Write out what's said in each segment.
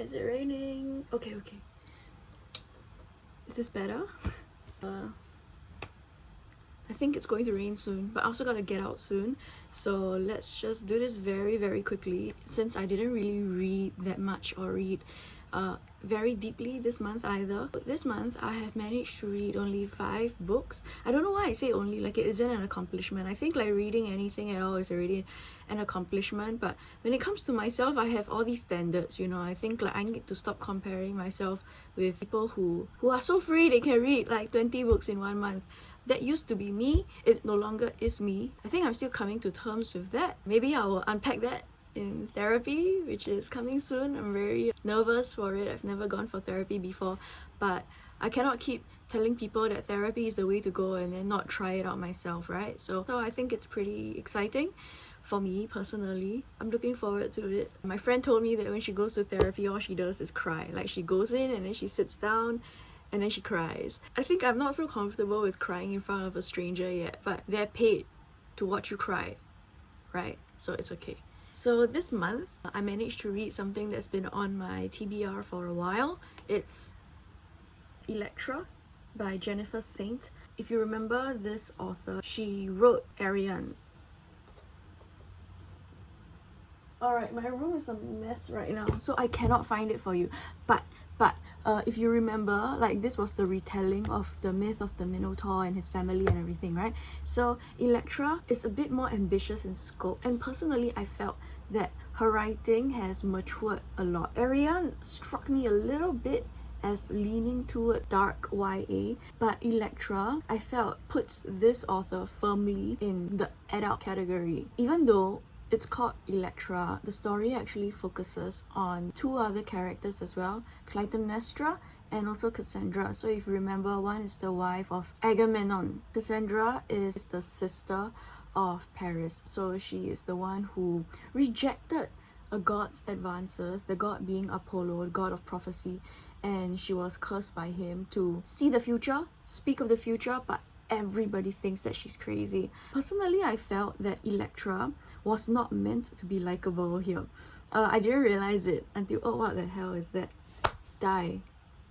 Is it raining? Okay. Is this better? I think it's going to rain soon, but I also gotta get out soon. So let's just do this very quickly, since I didn't really read that much or read very deeply this month either. But this month I have managed to read only 5 books. I don't know why I say only, like it isn't an accomplishment. I think like reading anything at all is already an accomplishment, but when it comes to myself, I have all these standards, you know. I think like I need to stop comparing myself with people who are so free they can read like 20 books in 1 month. That used to be me, it no longer is me. I think I'm still coming to terms with that. Maybe I will unpack that in therapy, which is coming soon. I'm very nervous for it. I've never gone for therapy before, but I cannot keep telling people that therapy is the way to go and then not try it out myself, right? So I think it's pretty exciting for me personally. I'm looking forward to it. My friend told me that when she goes to therapy, all she does is cry. Like she goes in and then she sits down and then she cries. I think I'm not so comfortable with crying in front of a stranger yet, but they're paid to watch you cry, right? So it's okay. So this month, I managed to read something that's been on my TBR for a while. It's Elektra by Jennifer Saint. If you remember this author, she wrote Rhiannon. Alright, my room is a mess right now, so I cannot find it for you. But if you remember, like this was the retelling of the myth of the Minotaur and his family and everything, right? So Elektra is a bit more ambitious in scope, and personally I felt that her writing has matured a lot. Rhiannon struck me a little bit as leaning toward dark YA, but Elektra, I felt, puts this author firmly in the adult category. Even though it's called Elektra, the story actually focuses on 2 other characters as well, Clytemnestra and also Cassandra. So if you remember, one is the wife of Agamemnon. Cassandra is the sister of Paris. So she is the one who rejected a god's advances, the god being Apollo, the god of prophecy, and she was cursed by him to see the future, speak of the future, but everybody thinks that she's crazy. Personally, I felt that Elektra was not meant to be likable here. I didn't realize it until, oh, what the hell is that? Die.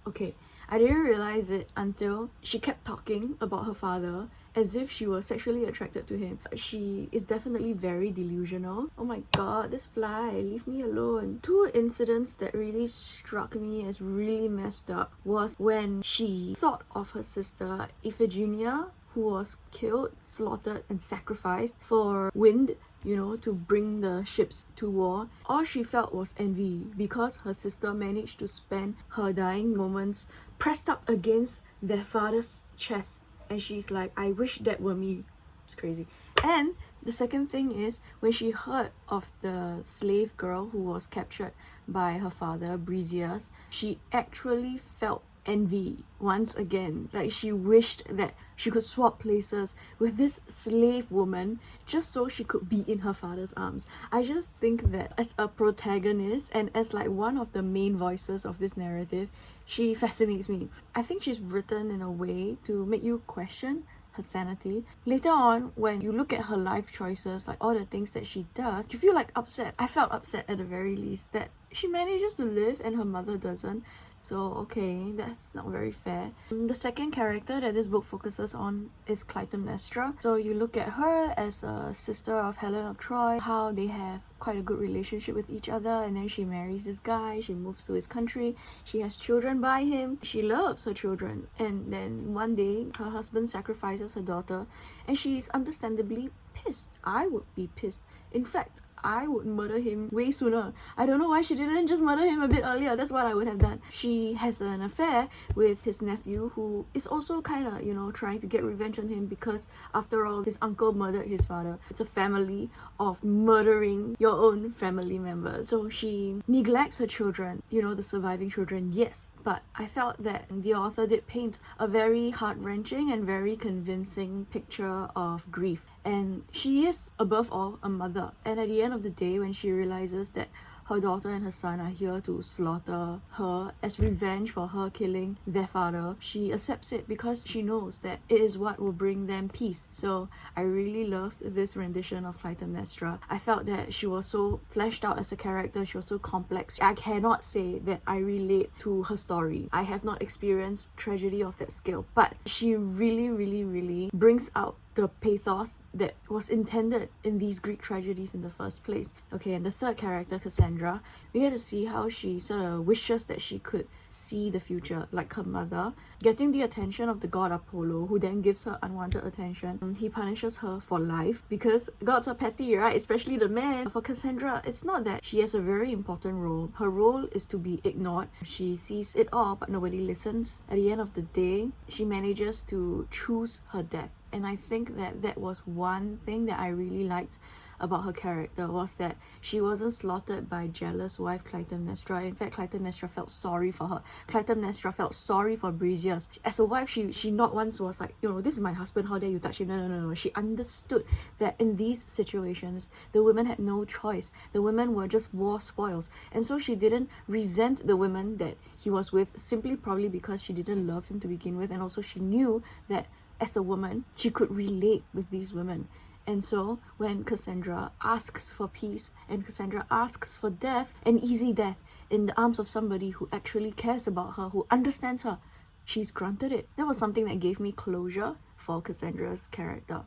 Okay, I didn't realize it until she kept talking about her father as if she was sexually attracted to him. She is definitely very delusional. Oh my god, this fly, leave me alone. 2 incidents that really struck me as really messed up was when she thought of her sister Iphigenia, who was killed, slaughtered and sacrificed for wind, you know, to bring the ships to war. All she felt was envy because her sister managed to spend her dying moments pressed up against their father's chest. And she's like, I wish that were me. It's crazy. And the second thing is, when she heard of the slave girl who was captured by her father, Briseis, she actually felt envy once again. Like she wished that she could swap places with this slave woman just so she could be in her father's arms. I just think that as a protagonist and as like one of the main voices of this narrative, she fascinates me. I think she's written in a way to make you question her sanity. Later on, when you look at her life choices, like all the things that she does, you feel like upset. I felt upset at the very least that she manages to live and her mother doesn't. So okay, that's not very fair. The second character that this book focuses on is Clytemnestra. So you look at her as a sister of Helen of Troy, how they have quite a good relationship with each other, and then she marries this guy, she moves to his country, she has children by him, she loves her children, and then one day her husband sacrifices her daughter and she's understandably pissed. I would be pissed. In fact, I would murder him way sooner. I don't know why she didn't just murder him a bit earlier. That's what I would have done. She has an affair with his nephew, who is also kind of, you know, trying to get revenge on him because after all, his uncle murdered his father. It's a family of murdering your own family members. So she neglects her children, you know, the surviving children, yes. But I felt that the author did paint a very heart-wrenching and very convincing picture of grief. And she is, above all, a mother. And at the end of the day, when she realizes that her daughter and her son are here to slaughter her as revenge for her killing their father, she accepts it because she knows that it is what will bring them peace. So I really loved this rendition of Clytemnestra. I felt that she was so fleshed out as a character, she was so complex. I cannot say that I relate to her story. I have not experienced tragedy of that scale, but she really brings out the pathos that was intended in these Greek tragedies in the first place. Okay, and the third character, Cassandra, we get to see how she sort of wishes that she could see the future like her mother, getting the attention of the god Apollo, who then gives her unwanted attention. He punishes her for life because gods are petty, right? Especially the men. For Cassandra, it's not that she has a very important role. Her role is to be ignored. She sees it all, but nobody listens. At the end of the day, she manages to choose her death. And I think that that was one thing that I really liked about her character, was that she wasn't slaughtered by jealous wife Clytemnestra. In fact, Clytemnestra felt sorry for her. Clytemnestra felt sorry for Briseis. As a wife, she not once was like, this is my husband, how dare you touch him? No. She understood that in these situations, the women had no choice. The women were just war spoils. And so she didn't resent the women that he was with, simply probably because she didn't love him to begin with. And also she knew that as a woman, she could relate with these women. And so when Cassandra asks for peace and Cassandra asks for death, an easy death in the arms of somebody who actually cares about her, who understands her, she's granted it. That was something that gave me closure for Cassandra's character.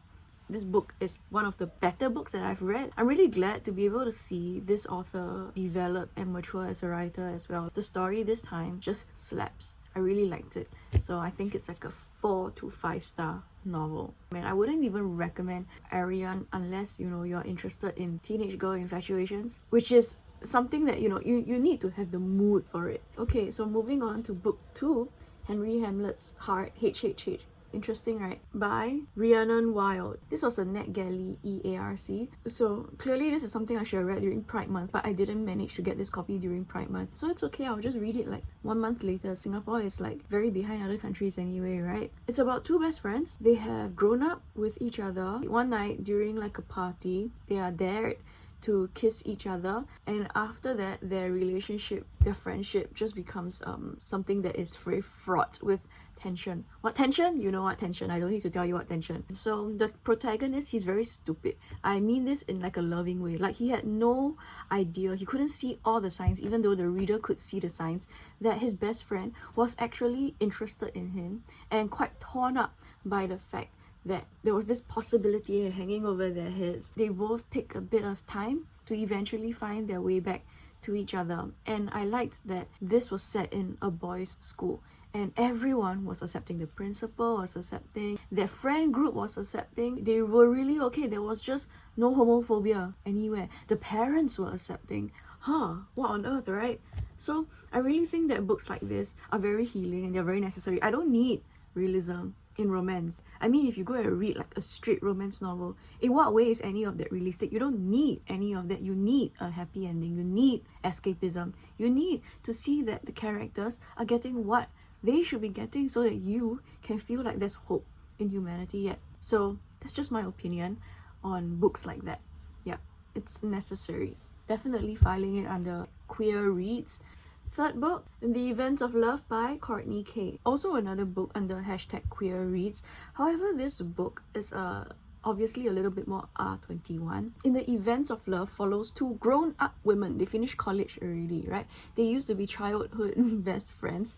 This book is one of the better books that I've read. I'm really glad to be able to see this author develop and mature as a writer as well. The story this time just slaps. I really liked it. So I think it's like a 4 to 5 star novel. I wouldn't even recommend Ariane unless you're interested in teenage girl infatuations, which is something that you need to have the mood for it. Okay, so moving on to book 2, Henry Hamlet's Heart, HHH. Interesting, right? By Rhiannon Wilde. This was a NetGalley EARC. So clearly this is something I should have read during Pride Month, but I didn't manage to get this copy during Pride Month. So it's okay, I'll just read it like 1 month later. Singapore is like very behind other countries anyway, right? It's about two best friends. They have grown up with each other. One night during like a party, they are dared to kiss each other, and after that their friendship just becomes something that is very fraught with tension. What tension? You know what tension. I don't need to tell you what tension. So the protagonist, he's very stupid. I mean this in like a loving way. Like he had no idea, he couldn't see all the signs, even though the reader could see the signs, that his best friend was actually interested in him and quite torn up by the fact that there was this possibility hanging over their heads. They both take a bit of time to eventually find their way back to each other. And I liked that this was set in a boys' school and everyone was accepting. The principal was accepting, their friend group was accepting. They were really okay. There was just no homophobia anywhere. The parents were accepting. What on earth, right? So I really think that books like this are very healing and they're very necessary. I don't need realism in romance. I mean, if you go and read like a straight romance novel, in what way is any of that realistic? You don't need any of that. You need a happy ending. You need escapism. You need to see that the characters are getting what they should be getting so that you can feel like there's hope in humanity yet. So that's just my opinion on books like that. Yeah, it's necessary. Definitely filing it under queer reads. Third book, The Events of Love by Courtney K. Also another book under #queer reads. However, this book is obviously a little bit more R21. In The Events of Love follows two grown-up women. They finished college already, right? They used to be childhood best friends.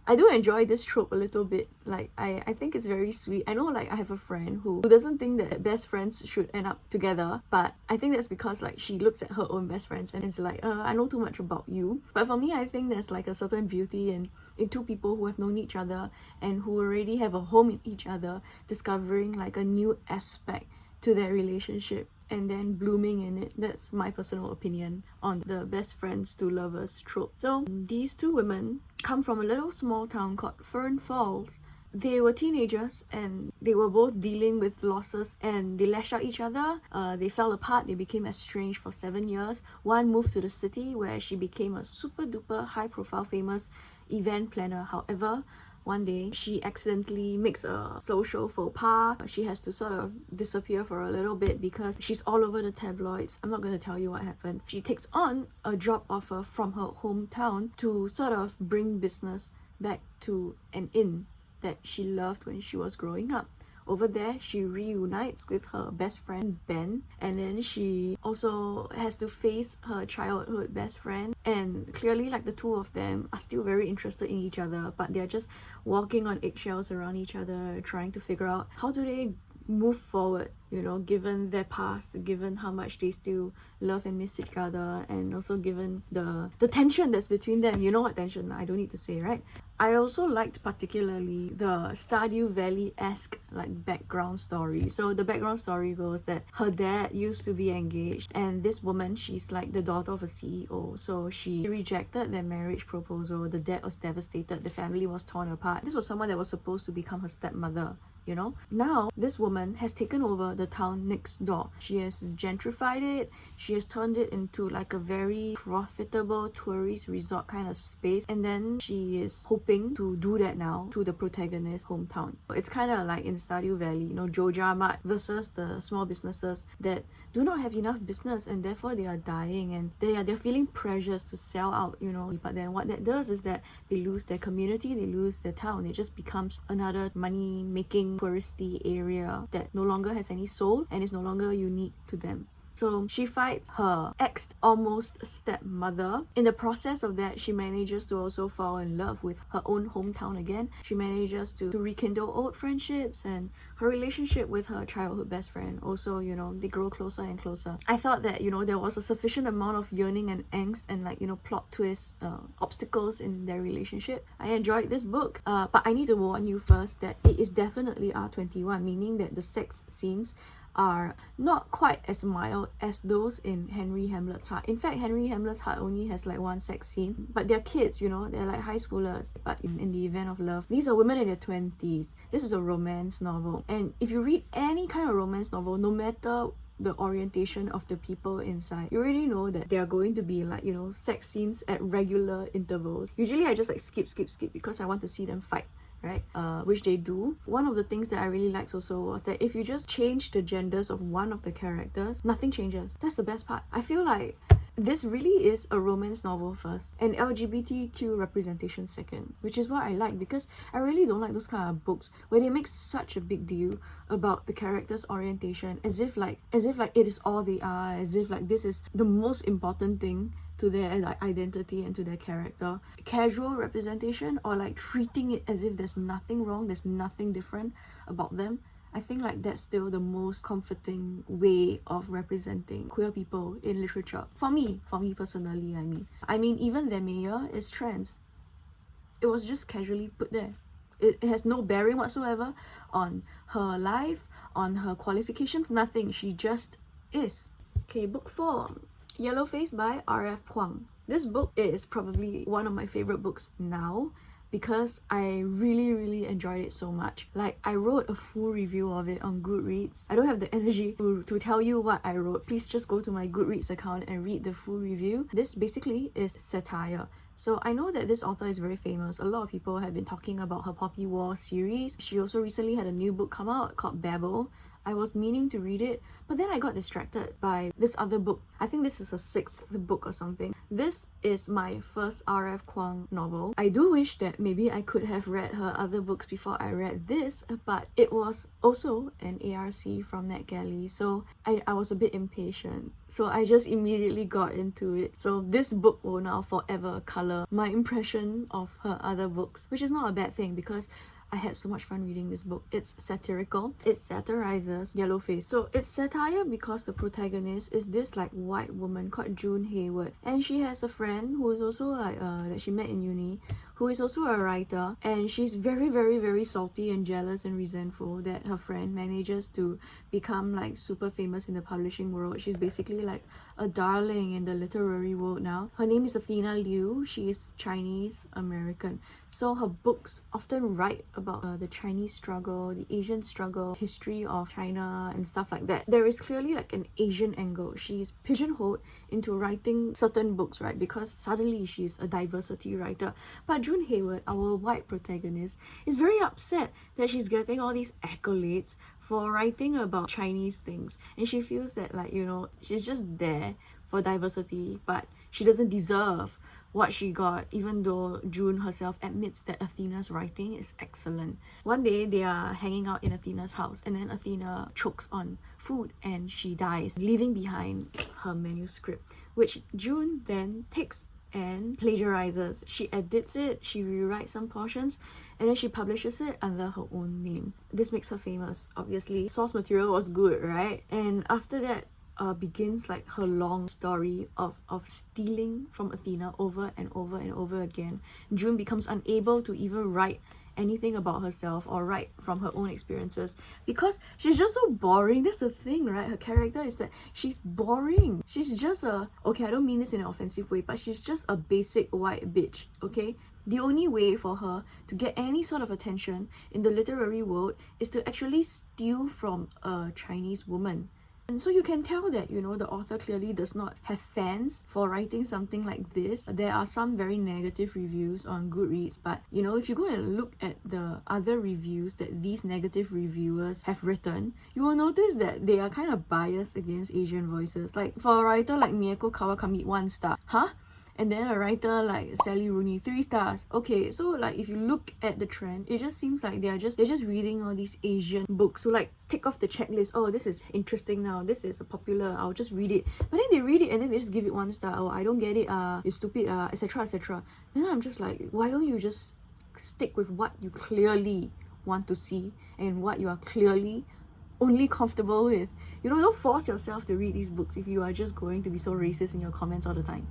I do enjoy this trope a little bit. Like, I think it's very sweet. I know, like, I have a friend who doesn't think that best friends should end up together, but I think that's because, like, she looks at her own best friends and is like, I know too much about you. But for me, I think there's, like, a certain beauty in two people who have known each other and who already have a home in each other, discovering, like, a new aspect to their relationship and then blooming in it. That's my personal opinion on the best friends to lovers trope. So these two women come from a little small town called Fern Falls. They were teenagers and they were both dealing with losses and they lashed out each other. They fell apart. They became estranged for 7 years. One moved to the city where she became a super duper high profile famous event planner. However, one day she accidentally makes a social faux pas. She has to sort of disappear for a little bit because she's all over the tabloids. I'm not going to tell you what happened. She takes on a job offer from her hometown to sort of bring business back to an inn that she loved when she was growing up. Over there, she reunites with her best friend Ben, and then she also has to face her childhood best friend, and clearly like the two of them are still very interested in each other, but they're just walking on eggshells around each other, trying to figure out how do they move forward, you know, given their past, given how much they still love and miss each other, and also given the tension that's between them. You know what tension, I don't need to say, right? I also liked particularly the Stardew Valley-esque like background story. So the background story goes that her dad used to be engaged, and this woman, she's like the daughter of a CEO, so she rejected their marriage proposal. The dad was devastated, the family was torn apart. This was someone that was supposed to become her stepmother, you know. Now this woman has taken over the town next door. She has gentrified it, she has turned it into like a very profitable tourist resort kind of space, and then she is hoping to do that now to the protagonist's hometown. It's kind of like in Stardew Valley, you know, Joja Mart versus the small businesses that do not have enough business, and therefore they are dying, and they're feeling pressures to sell out, you know. But then what that does is that they lose their community, they lose their town. It just becomes another money making touristy area that no longer has any soul and is no longer unique to them. So she fights her ex almost stepmother. In the process of that, she manages to also fall in love with her own hometown again. She manages to rekindle old friendships, and her relationship with her childhood best friend also, you know, they grow closer and closer. I thought that, you know, there was a sufficient amount of yearning and angst and like, you know, plot twists, obstacles in their relationship. I enjoyed this book, but I need to warn you first that it is definitely R21, meaning that the sex scenes are not quite as mild as those in Henry Hamlet's Heart. In fact, Henry Hamlet's Heart only has like one sex scene, but they're kids, you know, they're like high schoolers. But in the event of love, these are women in their 20s. This is a romance novel, and if you read any kind of romance novel, no matter the orientation of the people inside, you already know that they are going to be like, you know, sex scenes at regular intervals. Usually I just like skip because I want to see them fight, right? Which they do. One of the things that I really liked also was that if you just change the genders of one of the characters, nothing changes. That's the best part. I feel like this really is a romance novel first and LGBTQ representation second, which is what I like, because I really don't like those kind of books where they make such a big deal about the character's orientation as if like it is all they are, as if like this is the most important thing to their like identity and to their character. Casual representation, or like treating it as if there's nothing wrong, there's nothing different about them, I think like that's still the most comforting way of representing queer people in literature. For me personally, I mean even their mayor is trans. It was just casually put there. It has no bearing whatsoever on her life, on her qualifications, nothing. She just is. Okay, book 4. Yellowface by R.F. Kuang. This book is probably one of my favorite books now because I really enjoyed it so much. Like, I wrote a full review of it on Goodreads. I don't have the energy to tell you what I wrote. Please just go to my Goodreads account and read the full review. This basically is satire. So I know that this author is very famous. A lot of people have been talking about her Poppy War series. She also recently had a new book come out called Babel. I was meaning to read it, but then I got distracted by this other book. I think this is her 6th book or something. This is my first R.F. Kuang novel. I do wish that maybe I could have read her other books before I read this, but it was also an ARC from NetGalley, so I was a bit impatient. So I just immediately got into it. So this book will now forever color my impression of her other books, which is not a bad thing because I had so much fun reading this book. It's satirical. It satirizes Yellowface. So it's satire because the protagonist is this like white woman called June Hayward, and she has a friend who is also like that she met in uni, who is also a writer, and she's very salty and jealous and resentful that her friend manages to become like super famous in the publishing world. She's basically like a darling in the literary world now. Her name is Athena Liu. She is Chinese American, so her books often write about the Chinese struggle, the Asian struggle, history of China and stuff like that, there is clearly like an Asian angle. She's pigeonholed into writing certain books, right? Because suddenly she's a diversity writer. But June Hayward, our white protagonist, is very upset that she's getting all these accolades for writing about Chinese things. And she feels that, like, you know, she's just there for diversity, but she doesn't deserve what she got, even though June herself admits that Athena's writing is excellent. One day they are hanging out in Athena's house, and then Athena chokes on food and she dies, leaving behind her manuscript, which June then takes and plagiarizes. She edits it, she rewrites some portions, and then she publishes it under her own name. This makes her famous, obviously. Source material was good, right? And after that, begins like her long story of stealing from Athena over and over and over again. June becomes unable to even write anything about herself or write from her own experiences because she's just so boring. That's the thing, right? Her character is that she's boring. She's just okay, I don't mean this in an offensive way, but she's just a basic white bitch, okay? The only way for her to get any sort of attention in the literary world is to actually steal from a Chinese woman. And so you can tell that, you know, the author clearly does not have fans for writing something like this. There are some very negative reviews on Goodreads, but, you know, if you go and look at the other reviews that these negative reviewers have written, you will notice that they are kind of biased against Asian voices. Like, for a writer like Mieko Kawakami, 1 star. Huh? And then a writer like Sally Rooney, 3 stars. Okay, so like if you look at the trend, it just seems like they're just reading all these Asian books to like tick off the checklist. Oh, this is interesting now. This is a popular. I'll just read it. But then they read it and then they just give it 1 star. Oh, I don't get it. It's stupid. Etc. Etc. Then I'm just like, why don't you just stick with what you clearly want to see and what you are clearly only comfortable with? You know, don't force yourself to read these books if you are just going to be so racist in your comments all the time.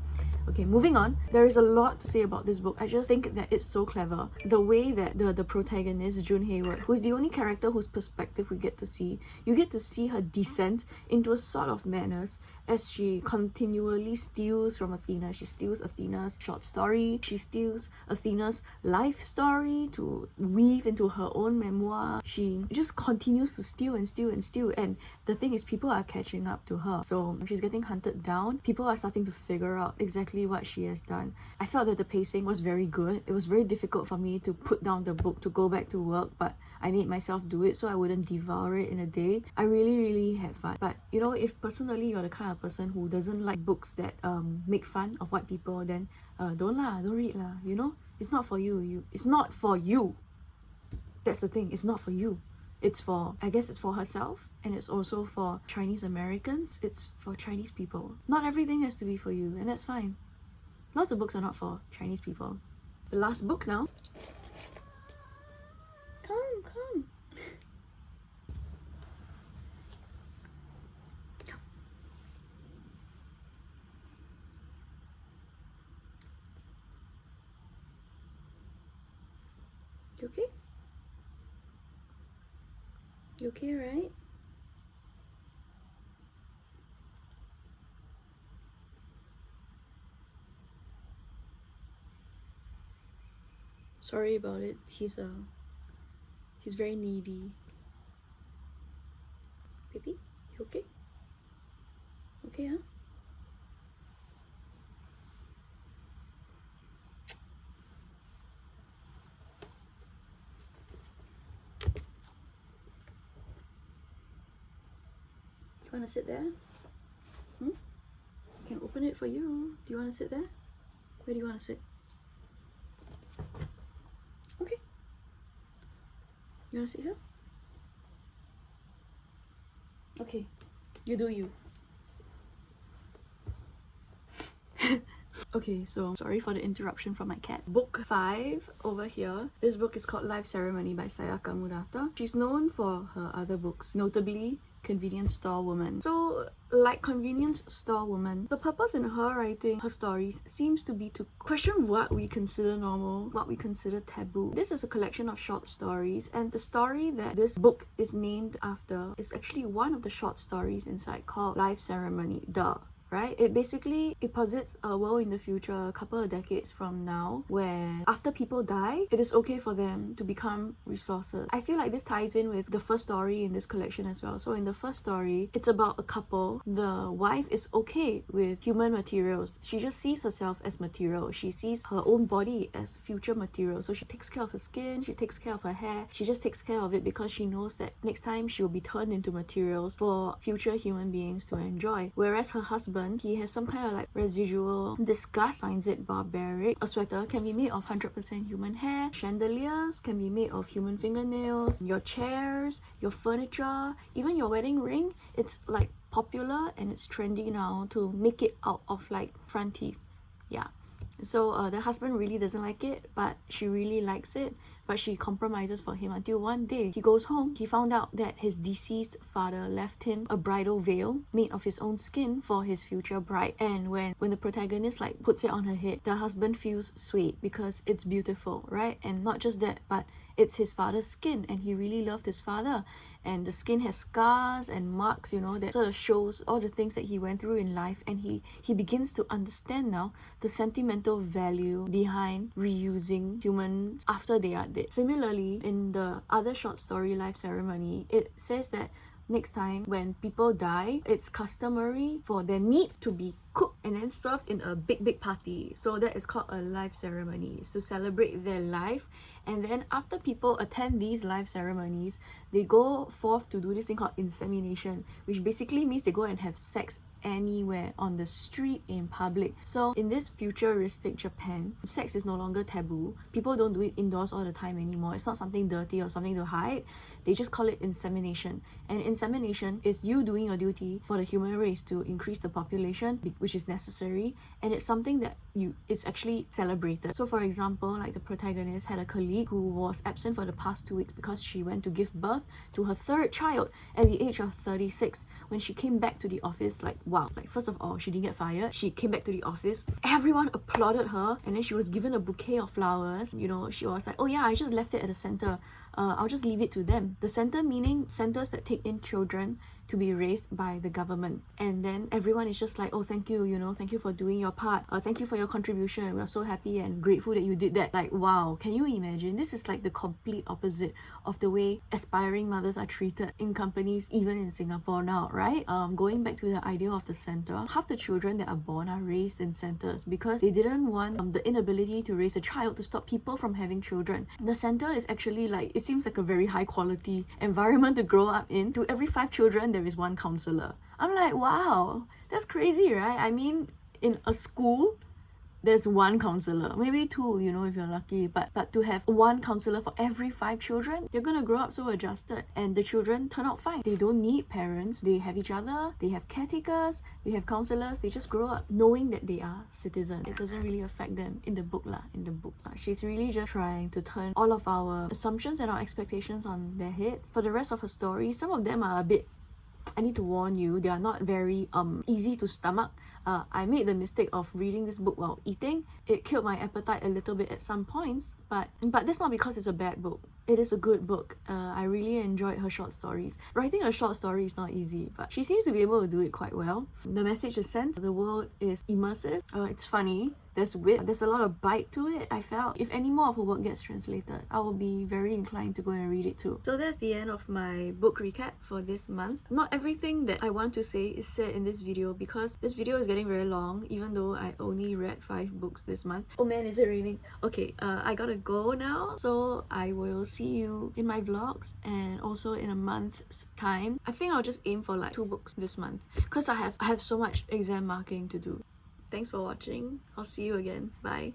Okay, moving on. There is a lot to say about this book. I just think that it's so clever. The way that the protagonist, June Hayward, who is the only character whose perspective we get to see, you get to see her descent into a sort of madness as she continually steals from Athena. She steals Athena's short story. She steals Athena's life story to weave into her own memoir. She just continues to steal and steal and steal. And the thing is, people are catching up to her. So she's getting hunted down. People are starting to figure out exactly what she has done. I felt that the pacing was very good. It was very difficult for me to put down the book to go back to work, but I made myself do it so I wouldn't devour it in a day. I really had fun. But you know, if personally you're the kind of person who doesn't like books that make fun of white people, then don't read lah. You know, it's not for you. It's not for you. That's the thing. It's not for you. It's for, I guess it's for herself, and it's also for Chinese Americans. It's for Chinese people. Not everything has to be for you, and that's fine. Lots of books are not for Chinese people. The last book now. Come. You okay? You okay, right? Sorry about it. He's very needy. Baby, you okay? Okay, huh? You wanna sit there? I can open it for you. Do you wanna sit there? Where do you wanna sit? Okay. You wanna sit here? Okay. You do you. Okay, so sorry for the interruption from my cat. Book 5 over here. This book is called Life Ceremony by Sayaka Murata. She's known for her other books, notably Convenience Store Woman. So, like Convenience Store Woman, the purpose in her writing her stories seems to be to question what we consider normal, what we consider taboo. This is a collection of short stories, and the story that this book is named after is actually one of the short stories inside called Life Ceremony. Duh. right? It basically posits a world in the future, a couple of decades from now, where after people die, it is okay for them to become resources. I feel like this ties in with the first story in this collection as well. So in the first story, it's about a couple. The wife is okay with human materials. She just sees herself as material. She sees her own body as future material. So she takes care of her skin, she takes care of her hair, she just takes care of it because she knows that next time she will be turned into materials for future human beings to enjoy. Whereas her husband, he has some kind of like residual disgust, finds it barbaric. A sweater can be made of 100% human hair. Chandeliers can be made of human fingernails. Your chairs, your furniture, even your wedding ring, it's like popular and it's trendy now to make it out of like front teeth. Yeah. So the husband really doesn't like it, but she really likes it. But she compromises for him until one day he goes home. He found out that his deceased father left him a bridal veil made of his own skin for his future bride. And when the protagonist like puts it on her head, the husband feels swayed because it's beautiful, right? And not just that, but it's his father's skin and he really loved his father. And the skin has scars and marks, you know, that sort of shows all the things that he went through in life. And he begins to understand now the sentimental value behind reusing humans after they are dead. Similarly, in the other short story, Life Ceremony, it says that next time when people die, it's customary for their meat to be cooked and then served in a big party. So that is called a life ceremony. It's to celebrate their life. And then after people attend these life ceremonies, they go forth to do this thing called insemination, which basically means they go and have sex anywhere, on the street, in public. So in this futuristic Japan, sex is no longer taboo. People don't do it indoors all the time anymore. It's not something dirty or something to hide. They just call it insemination. And insemination is you doing your duty for the human race to increase the population, which is necessary, and it's something that it's actually celebrated. So for example, like the protagonist had a colleague who was absent for the past 2 weeks because she went to give birth to her third child at the age of 36. When she came back to the office, like wow, like first of all, she didn't get fired. She came back to the office, everyone applauded her, and then she was given a bouquet of flowers. You know, she was like, oh yeah, I just left it at the center. I'll just leave it to them. The center meaning centers that take in children to be raised by the government. And then everyone is just like, oh, thank you, you know, thank you for doing your part. Thank you for your contribution. We're so happy and grateful that you did that. Like, wow, can you imagine? This is like the complete opposite of the way aspiring mothers are treated in companies, even in Singapore now, right? Going back to the idea of the center, half the children that are born are raised in centers because they didn't want the inability to raise a child to stop people from having children. The center is actually like, it seems like a very high quality environment to grow up in. To every 5 children, there is 1 counselor. I'm like, wow, that's crazy, right? I mean, in a school, there's 1 counselor, maybe 2, you know, if you're lucky, but to have 1 counselor for every 5 children, you're gonna grow up so adjusted, and the children turn out fine. They don't need parents. They have each other, they have caretakers, they have counselors. They just grow up knowing that they are citizens. It doesn't really affect them in the book. She's really just trying to turn all of our assumptions and our expectations on their heads. For the rest of her story, some of them are a bit, I need to warn you, they are not very easy to stomach. I made the mistake of reading this book while eating. It killed my appetite a little bit at some points, but that's not because it's a bad book. It is a good book. I really enjoyed her short stories. Writing a short story is not easy, but she seems to be able to do it quite well. The message is sent. The world is immersive. It's funny. There's wit. There's a lot of bite to it, I felt. If any more of her work gets translated, I will be very inclined to go and read it too. So that's the end of my book recap for this month. Not everything that I want to say is said in this video because this video is getting very long, even though I only read 5 books this month. Oh man, is it raining? Okay, I gotta go now. So I will see you in my vlogs and also in a month's time. I think I'll just aim for like 2 books this month because I have so much exam marking to do. Thanks for watching. I'll see you again. Bye.